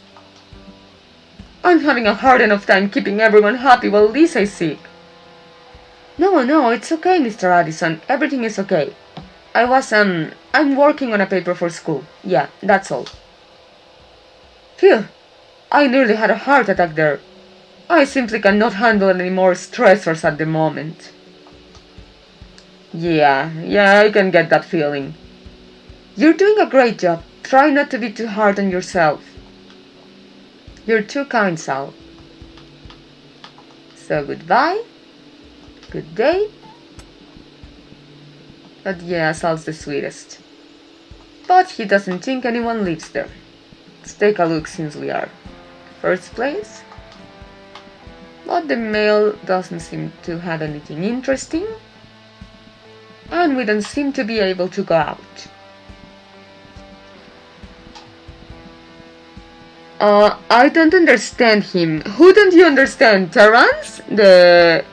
Speaker 1: I'm having a hard enough time keeping everyone happy while Lisa's sick. No, it's okay, Mr. Addison. Everything is okay. I'm working on a paper for school. Yeah, that's all. Phew, I nearly had a heart attack there. I simply cannot handle any more stressors at the moment. Yeah, I can get that feeling. You're doing a great job. Try not to be too hard on yourself. You're too kind, Sal. So goodbye. Good day. But yeah, Sal's the sweetest. But he doesn't think anyone lives there. Let's take a look since we are first place. But the mail doesn't seem to have anything interesting. And we don't seem to be able to go out. I don't understand him. Who don't you understand? Terrence? The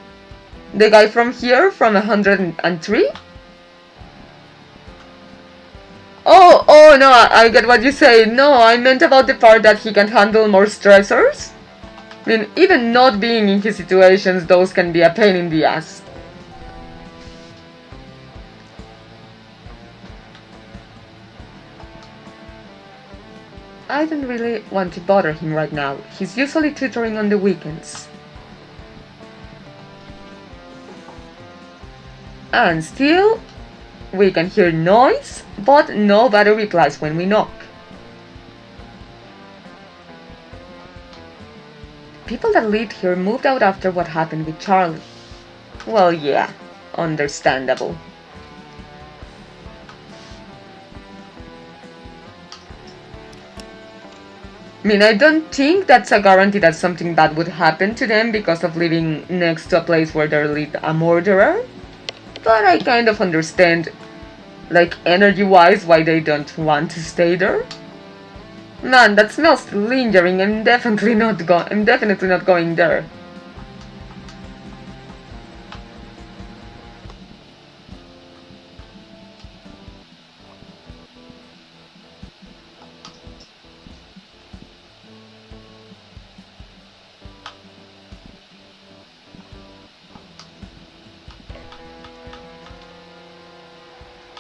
Speaker 1: guy from here, from 103? Oh no, I get what you say. No, I meant about the part that he can handle more stressors. I mean, even not being in his situations, those can be a pain in the ass. I don't really want to bother him right now. He's usually tutoring on the weekends. And still, We can hear noise, but nobody replies when we knock. People that lived here moved out after what happened with Charlie. Well, yeah, understandable. I mean, I don't think that's a guarantee that something bad would happen to them because of living next to a place where there lived a murderer. But I kind of understand, like, energy-wise, why they don't want to stay there. Man, that smells lingering. I'm definitely not going there.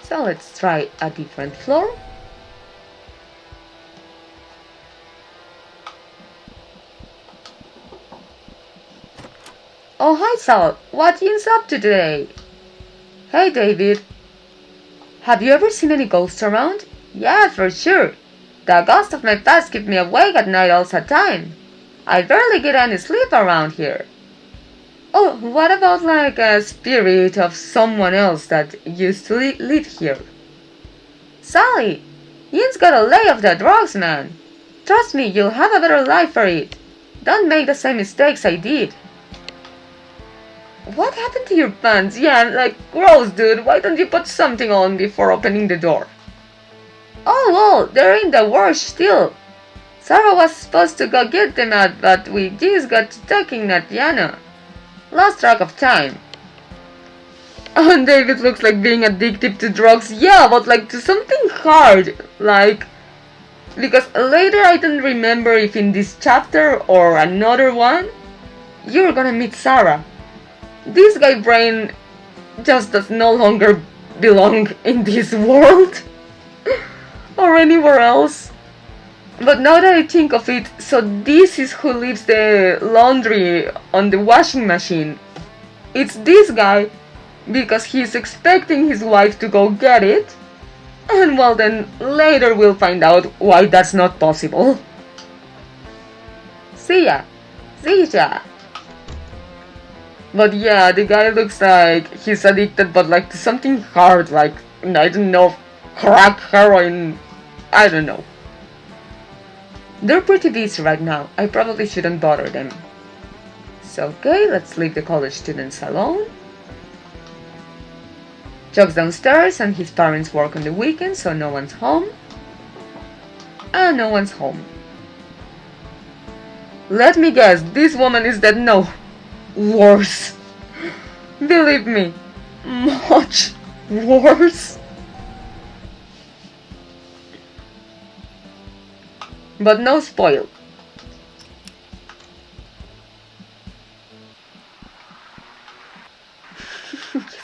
Speaker 1: So let's try a different floor. Oh, hi Sal, what you up to today? Hey David. Have you ever seen any ghosts around? Yeah, for sure. The ghosts of my past keep me awake at night all the time. I barely get any sleep around here. Oh, what about like a spirit of someone else that used to live here? Sally, Ian's got a lay of the drugs, man. Trust me, you'll have a better life for it. Don't make the same mistakes I did. What happened to your pants? Yeah, like, gross, dude. Why don't you put something on before opening the door? Oh, well, they're in the wash still. Sarah was supposed to go get them out, but we just got to talking at piano. Lost track of time. And David looks like being addicted to drugs. Yeah, but like to something hard. Like, because later I don't remember if in this chapter or another one, you're gonna meet Sarah. This guy brain just does no longer belong in this world or anywhere else. But now that I think of it, so this is who leaves the laundry on the washing machine. It's this guy, because he's expecting his wife to go get it. And well, then later we'll find out why that's not possible. See ya. See ya. But yeah, the guy looks like he's addicted, but like to something hard, like, I don't know, crack, heroin, I don't know. They're pretty busy right now. I probably shouldn't bother them. So okay, let's leave the college students alone. Chuck's downstairs and his parents work on the weekend, so no one's home. And no one's home. Let me guess, this woman is dead. No. Worse. Believe me, much worse. But no spoil.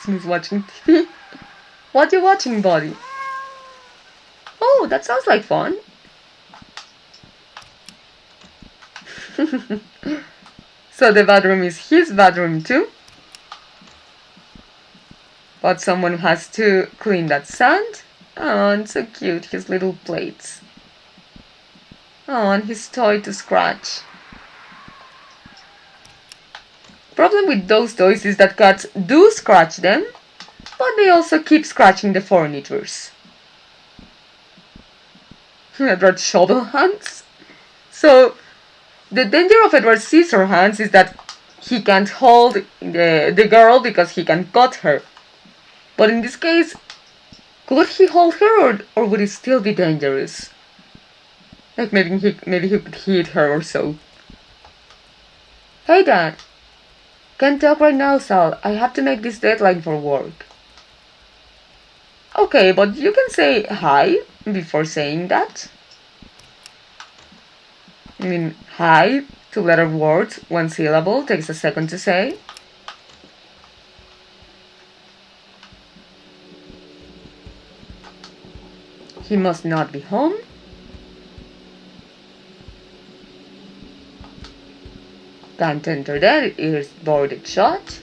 Speaker 1: He's watching TV. What you watching, buddy? Oh, that sounds like fun. So the bathroom is his bathroom too. But someone has to clean that sand. Oh, and so cute, his little plates. Oh, and his toy to scratch. Problem with those toys is that cats do scratch them, but they also keep scratching the furnitures. Edward's shovel hands. So, the danger of Edward's scissor hands is that he can't hold the girl because he can cut her. But in this case, could he hold her or would it still be dangerous? Like maybe he could hit her or so. Hey Dad. Can't talk right now, Sal. I have to make this deadline for work. Okay, but you can say hi before saying that. I mean, hi, two-letter words, one syllable, takes a second to say. He must not be home. Can't enter there, it is boarded shut.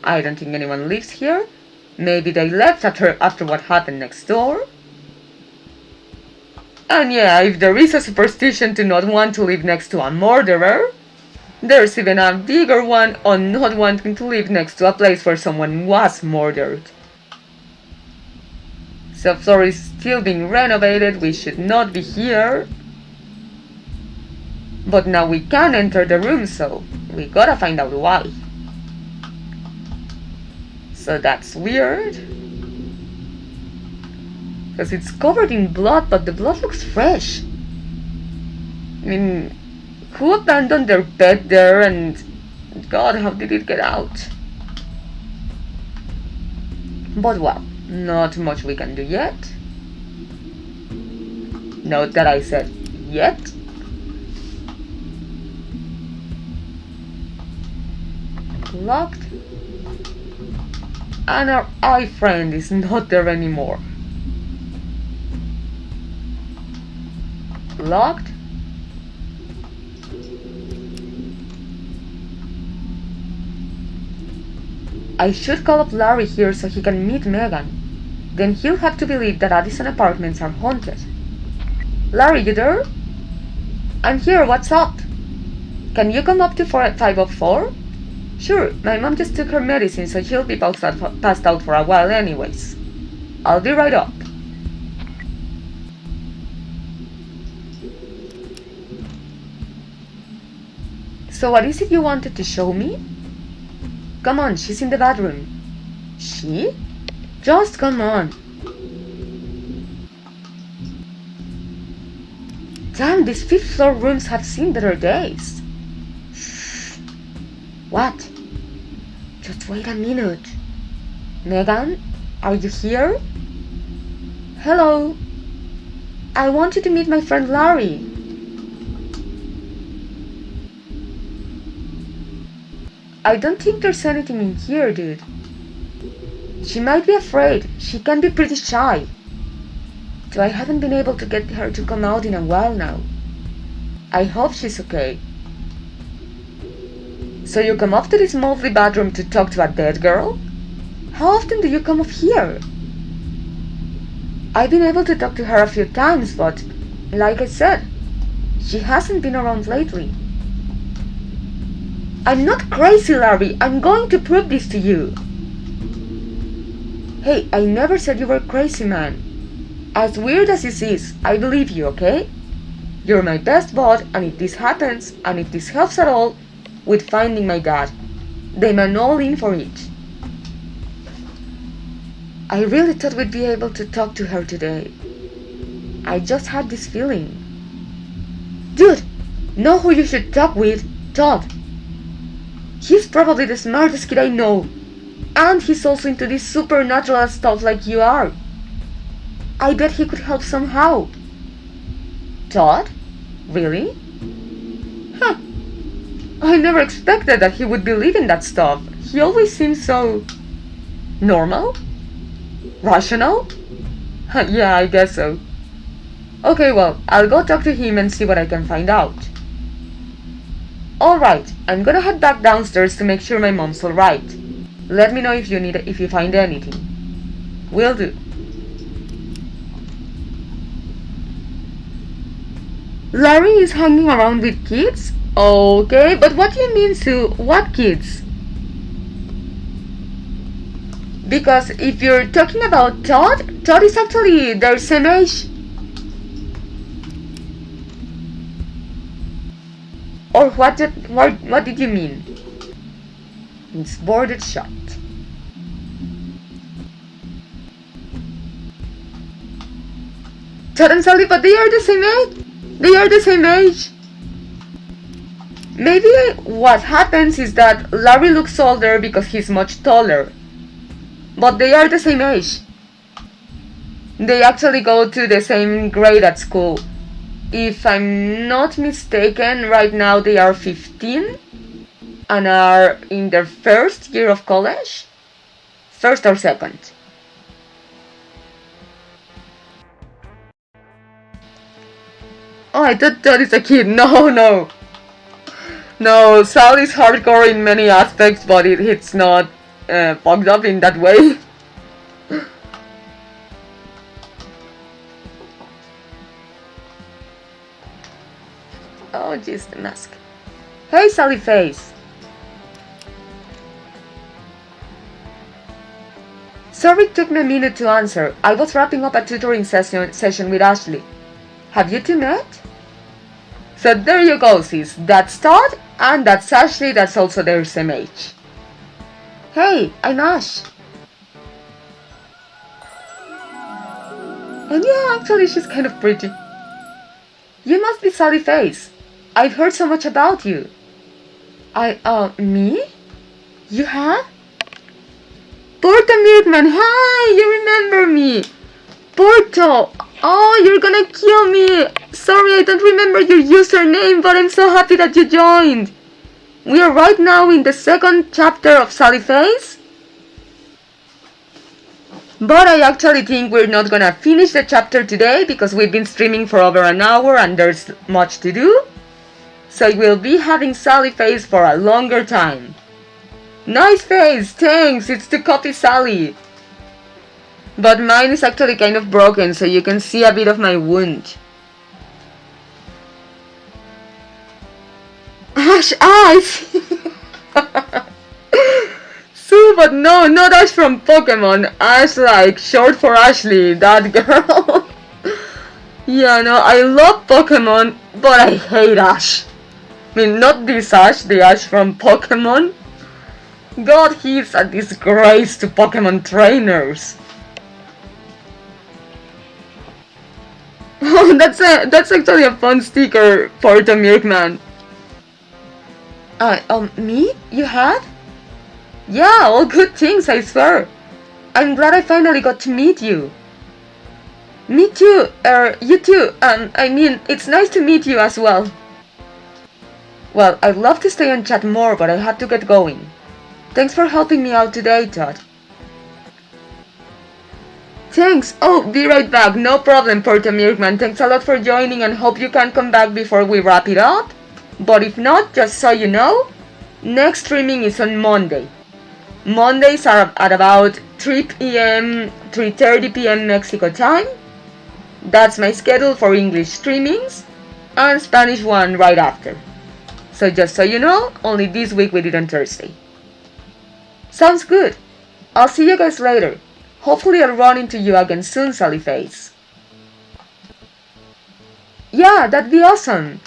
Speaker 1: I don't think anyone lives here. Maybe they left after what happened next door. And yeah, if there is a superstition to not want to live next to a murderer, there's even a bigger one on not wanting to live next to a place where someone was murdered. Subfloor is still being renovated, we should not be here. But now we can enter the room, so we gotta find out why. So that's weird. Because it's covered in blood, but the blood looks fresh. I mean, who abandoned their pet there, and God, how did it get out? But well, not much we can do yet. Note that I said yet. Locked. And our eye friend is not there anymore. Locked. I should call up Larry here so he can meet Megan. Then he'll have to believe that Addison apartments are haunted. Larry, you there? I'm here, what's up? Can you come up to 504? Sure, my mom just took her medicine, so she'll be passed out for a while anyways. I'll be right up. So what is it you wanted to show me? Come on, she's in the bathroom. She? Just come on. Damn, these fifth floor rooms have seen better days. Shh. What? Just wait a minute. Megan, are you here? Hello. I want you to meet my friend Larry. I don't think there's anything in here, dude. She might be afraid. She can be pretty shy. So I haven't been able to get her to come out in a while now. I hope she's okay. So you come up to this lovely bathroom to talk to a dead girl? How often do you come up here? I've been able to talk to her a few times, but like I said, she hasn't been around lately. I'm not crazy, Larry. I'm going to prove this to you. Hey, I never said you were crazy, man. As weird as this is, I believe you, okay? You're my best bud, and if this happens, and if this helps at all with finding my dad, then I'm all in for it. I really thought we'd be able to talk to her today. I just had this feeling. Dude, know who you should talk with? Todd. He's probably the smartest kid I know. And he's also into this supernatural stuff like you are. I bet he could help somehow. Todd? Really? Huh. I never expected that he would believe in that stuff. He always seems so... normal? Rational? Yeah, I guess so. Okay, well, I'll go talk to him and see what I can find out. Alright, I'm gonna head back downstairs to make sure my mom's alright. Let me know if you find anything. Will do. Larry is hanging around with kids? Okay, but what do you mean, Sue? What kids? Because if you're talking about Todd, Todd is actually their same age. Or what did you mean? It's boarded shut. Todd and Sally, but they are the same age. They are the same age. Maybe what happens is that Larry looks older because he's much taller. But they are the same age. They actually go to the same grade at school. If I'm not mistaken, right now they are 15 and are in their first year of college. First or second. Oh, I thought that is a kid. No. No, Sally's hardcore in many aspects, but it's not fucked up in that way. Oh, jeez, the mask. Hey, Sally Face. Sorry it took me a minute to answer. I was wrapping up a tutoring session with Ashley. Have you two met? So there you go, sis. That's Todd, and that's Ashley, that's also their same age. Hey, I'm Ash. And yeah, actually she's kind of pretty. You must be Sally Face. I've heard so much about you. Me? You have? Porto Milkman, hi! You remember me! Porto! Oh, you're gonna kill me! Sorry, I don't remember your username, but I'm so happy that you joined! We are right now in the second chapter of Sally Face. But I actually think we're not gonna finish the chapter today because we've been streaming for over an hour and there's much to do. So we'll be having Sally Face for a longer time. Nice face, thanks, it's to copy Sally. But mine is actually kind of broken, so you can see a bit of my wound. Ash eyes! Sue, but no, not Ash from Pokemon. Ash like short for Ashley, that girl. Yeah, no, I love Pokemon, but I hate Ash. I mean, not this Ash, the Ash from Pokemon. God, he's a disgrace to Pokemon trainers. Oh, that's actually a fun sticker for the Milkman. Me? You had? Yeah, all good things, I swear. I'm glad I finally got to meet you. Me too, you too. I mean, it's nice to meet you as well. Well, I'd love to stay and chat more, but I had to get going. Thanks for helping me out today, Todd. Thanks. Oh, be right back. No problem, Porto Milkman. Thanks a lot for joining and hope you can come back before we wrap it up. But if not, just so you know, next streaming is on Monday. Mondays are at about 3 p.m., 3:30 p.m. Mexico time. That's my schedule for English streamings, and Spanish one right after. So just so you know, only this week we did on Thursday. Sounds good. I'll see you guys later. Hopefully I'll run into you again soon, Sally Face. Yeah, that'd be awesome.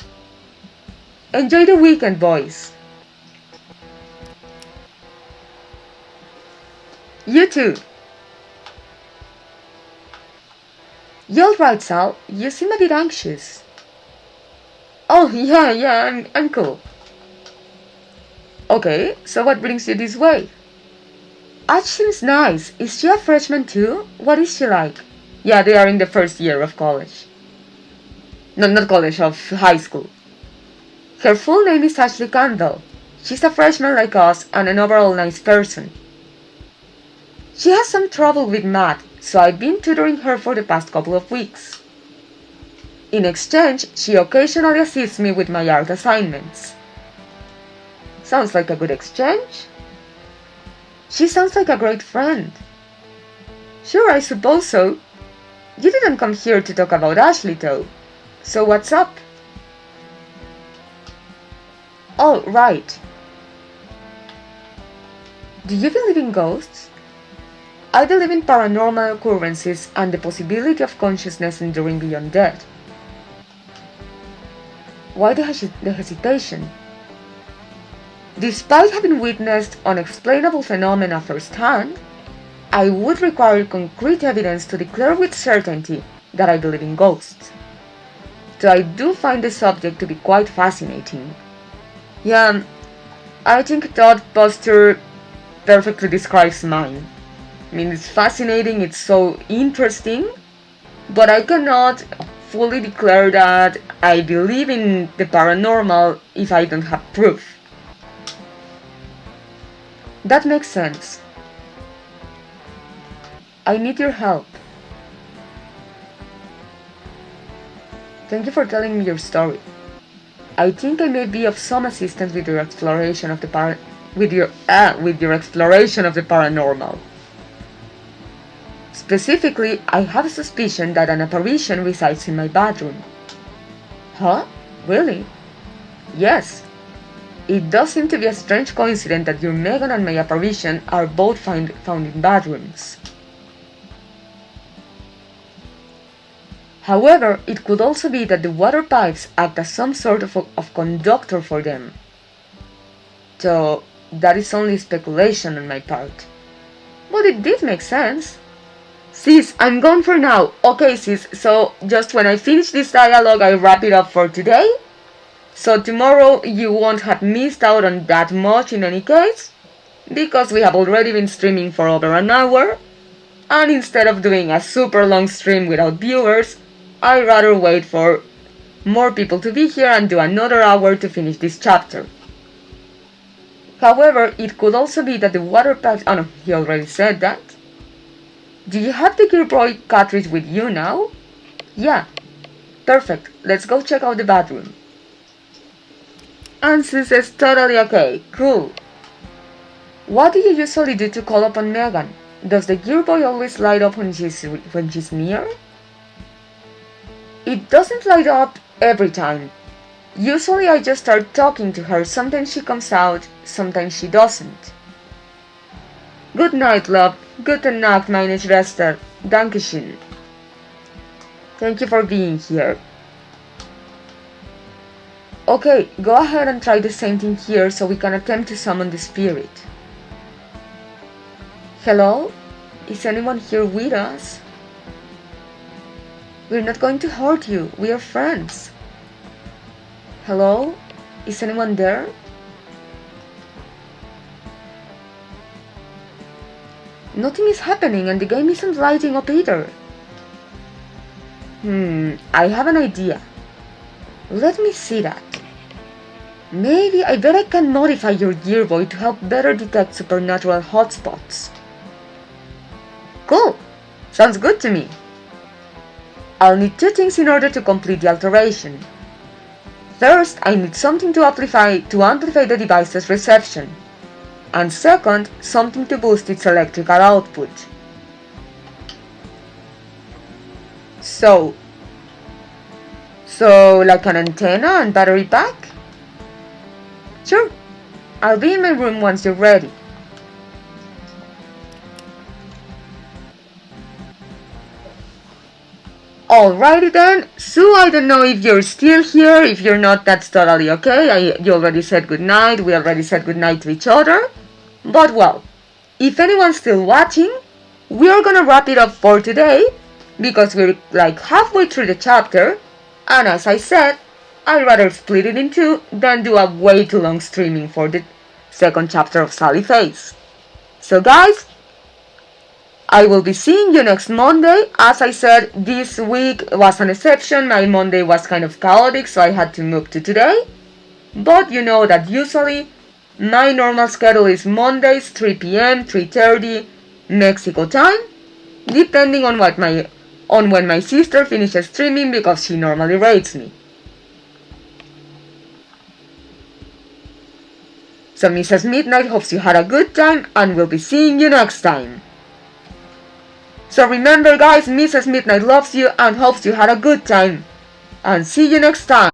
Speaker 1: Enjoy the weekend, boys. You too. You're right, Sal. You seem a bit anxious. Oh, yeah, I'm cool. Okay, so what brings you this way? Ash seems nice. Is she a freshman too? What is she like? Yeah, they are in the first year of college. No, not college, of high school. Her full name is Ashley Campbell. She's a freshman like us and an overall nice person. She has some trouble with math, so I've been tutoring her for the past couple of weeks. In exchange, she occasionally assists me with my art assignments. Sounds like a good exchange? She sounds like a great friend. Sure, I suppose so. You didn't come here to talk about Ashley, though. So what's up? Oh, right. Do you believe in ghosts? I believe in paranormal occurrences and the possibility of consciousness enduring beyond death. Why the hesitation? Despite having witnessed unexplainable phenomena firsthand, I would require concrete evidence to declare with certainty that I believe in ghosts. So I do find the subject to be quite fascinating. Yeah, I think Todd Buster perfectly describes mine. I mean, it's fascinating, it's so interesting, but I cannot fully declare that I believe in the paranormal if I don't have proof. That makes sense. I need your help. Thank you for telling me your story. I think I may be of some assistance with your exploration of the with your exploration of the paranormal. Specifically, I have a suspicion that an apparition resides in my bathroom. Huh? Really? Yes, it does seem to be a strange coincidence that your Megan and my apparition are both found in bathrooms. However, it could also be that the water pipes act as some sort of conductor for them. So, that is only speculation on my part. But it did make sense. Sis, I'm gone for now. Okay, sis, so just when I finish this dialogue, I wrap it up for today. So tomorrow you won't have missed out on that much in any case, because we have already been streaming for over an hour, and instead of doing a super long stream without viewers, I'd rather wait for more people to be here and do another hour to finish this chapter. However, it could also be that the water pipes... Oh no, he already said that. Do you have the Gear Boy cartridge with you now? Yeah. Perfect, let's go check out the bathroom. And Sue says totally okay, cool. What do you usually do to call upon Megan? Does the Gear Boy always light up when she's near? It doesn't light up every time. Usually I just start talking to her, sometimes she comes out, sometimes she doesn't. Good night, love. Gute Nacht, meine Schwester. Dankeschön. Thank you for being here. Okay, go ahead and try the same thing here so we can attempt to summon the spirit. Hello? Is anyone here with us? We're not going to hurt you, we are friends. Hello? Is anyone there? Nothing is happening and the game isn't lighting up either. I have an idea. Let me see that. Maybe I bet I can modify your Gear Boy to help better detect supernatural hotspots. Cool! Sounds good to me. I'll need two things in order to complete the alteration. First, I need something to amplify the device's reception. And second, something to boost its electrical output. So like an antenna and battery pack? Sure, I'll be in my room once you're ready. Alrighty then, Sue, I don't know if you're still here. If you're not, that's totally okay. You already said goodnight, we already said goodnight to each other. But well, if anyone's still watching, we are gonna wrap it up for today, because we're like halfway through the chapter, and as I said, I'd rather split it in two than do a way too long streaming for the second chapter of Sally Face. So guys, I will be seeing you next Monday. As I said, this week was an exception. My Monday was kind of chaotic, so I had to move to today. But you know that usually my normal schedule is Mondays 3 p.m., 3:30 Mexico time, depending on when my sister finishes streaming, because she normally rates me. So Mrs. Midnight hopes you had a good time and we'll be seeing you next time. So remember guys, Mrs. Midnight loves you and hopes you had a good time. And see you next time.